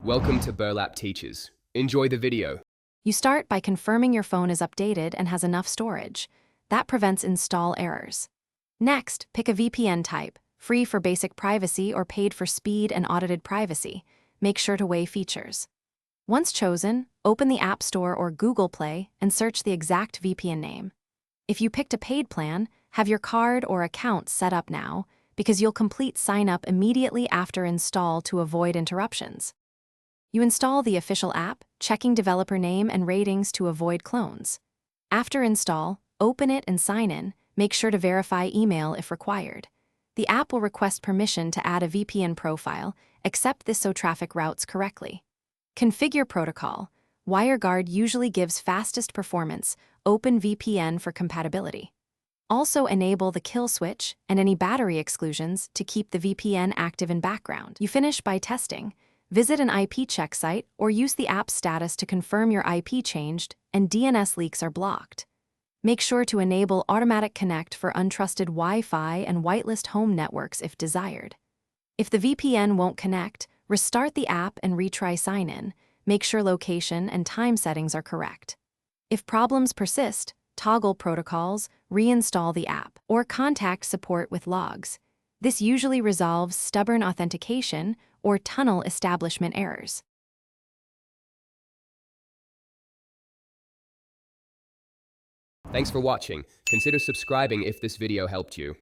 Welcome to Burlap Teachers. Enjoy the video. You start by confirming your phone is updated and has enough storage. That prevents install errors. Next, pick a VPN type, free for basic privacy or paid for speed and audited privacy. Make sure to weigh features. Once chosen, open the App Store or Google Play and search the exact VPN name. If you picked a paid plan, have your card or account set up now, because you'll complete sign up immediately after install to avoid interruptions. You install the official app, checking developer name and ratings to avoid clones. After install, open it and sign in. Make sure to verify email if required. The app will request permission to add a VPN profile. Accept this so traffic routes correctly. Configure protocol. WireGuard usually gives fastest performance. Open VPN for compatibility. Also enable the kill switch and any battery exclusions to keep the VPN active in background. You finish by testing. Visit an IP check site or use the app status to confirm your IP changed and DNS leaks are blocked. Make sure to enable Automatic Connect for untrusted Wi-Fi and whitelist home networks if desired. If the VPN won't connect, restart the app and retry sign-in. Make sure location and time settings are correct. If problems persist, toggle protocols, reinstall the app, or contact support with logs. This usually resolves stubborn authentication or tunnel establishment errors. Thanks for watching. Consider subscribing if this video helped you.